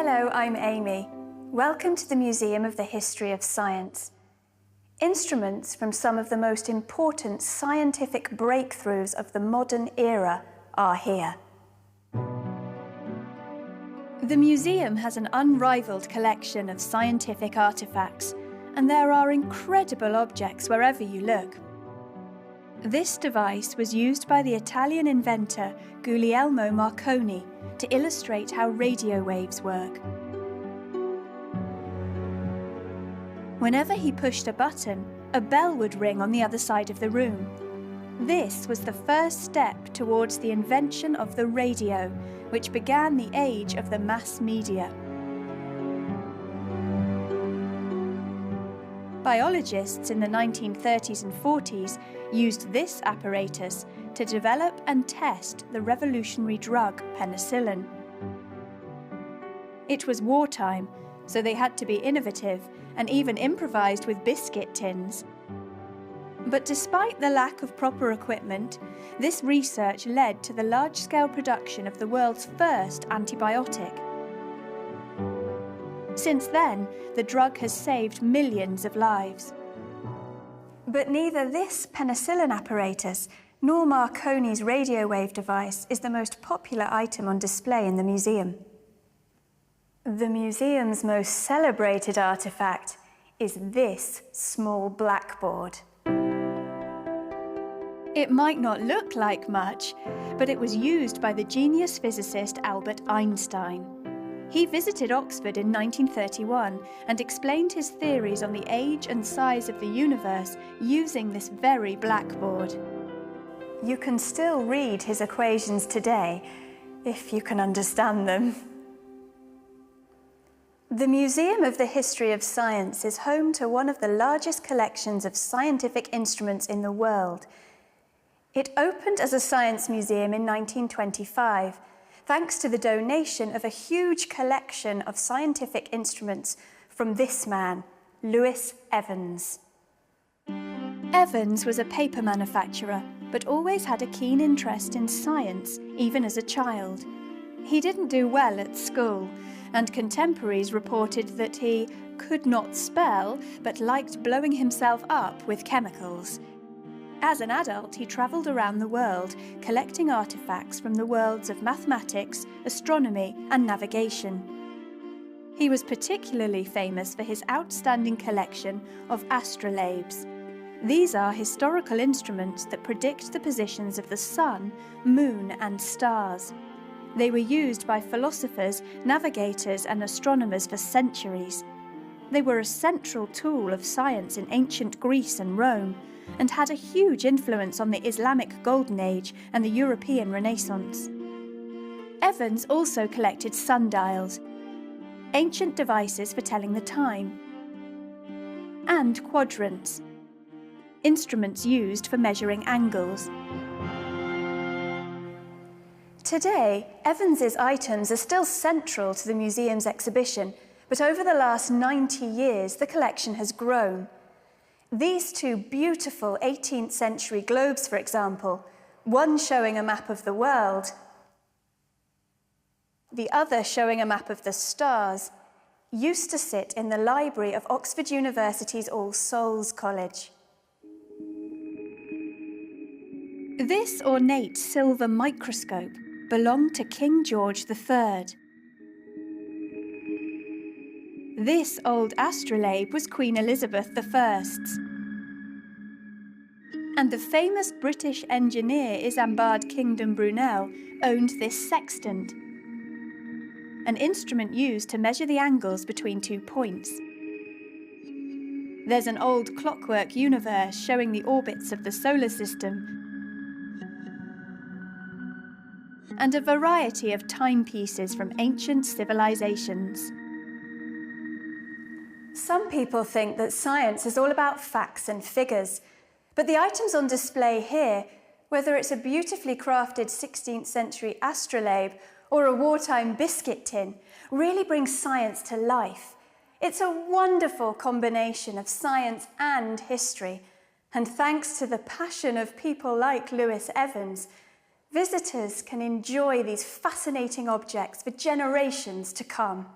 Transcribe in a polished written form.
Hello, I'm Amy. Welcome to the Museum of the History of Science. Instruments from some of the most important scientific breakthroughs of the modern era are here. The museum has an unrivaled collection of scientific artifacts, and there are incredible objects wherever you look. This device was used by the Italian inventor Guglielmo Marconi to illustrate how radio waves work. Whenever he pushed a button, a bell would ring on the other side of the room. This was the first step towards the invention of the radio, which began the age of the mass media. Biologists in the 1930s and 40s used this apparatus to develop and test the revolutionary drug penicillin. It was wartime, so they had to be innovative and even improvised with biscuit tins. But despite the lack of proper equipment, this research led to the large-scale production of the world's first antibiotic. Since then, the drug has saved millions of lives. But neither this penicillin apparatus nor Marconi's radio wave device is the most popular item on display in the museum. The museum's most celebrated artifact is this small blackboard. It might not look like much, but it was used by the genius physicist Albert Einstein. He visited Oxford in 1931 and explained his theories on the age and size of the universe using this very blackboard. You can still read his equations today, if you can understand them. The Museum of the History of Science is home to one of the largest collections of scientific instruments in the world. It opened as a science museum in 1925, thanks to the donation of a huge collection of scientific instruments from this man, Louis Evans. Evans was a paper manufacturer, but always had a keen interest in science, even as a child. He didn't do well at school, and contemporaries reported that he could not spell, but liked blowing himself up with chemicals. As an adult, he travelled around the world, collecting artefacts from the worlds of mathematics, astronomy, and navigation. He was particularly famous for his outstanding collection of astrolabes. These are historical instruments that predict the positions of the sun, moon, and stars. They were used by philosophers, navigators, and astronomers for centuries. They were a central tool of science in ancient Greece and Rome, and had a huge influence on the Islamic Golden Age and the European Renaissance. Evans also collected sundials, ancient devices for telling the time, and quadrants, instruments used for measuring angles. Today, Evans's items are still central to the museum's exhibition, but over the last 90 years, the collection has grown. These two beautiful 18th century globes, for example, one showing a map of the world, the other showing a map of the stars, used to sit in the library of Oxford University's All Souls College. This ornate silver microscope belonged to King George III. This old astrolabe was Queen Elizabeth I's. And the famous British engineer Isambard Kingdom Brunel owned this sextant, an instrument used to measure the angles between 2 points. There's an old clockwork universe showing the orbits of the solar system, and a variety of timepieces from ancient civilizations. Some people think that science is all about facts and figures, but the items on display here, whether it's a beautifully crafted 16th century astrolabe or a wartime biscuit tin, really bring science to life. It's a wonderful combination of science and history, and thanks to the passion of people like Louis Evans, visitors can enjoy these fascinating objects for generations to come.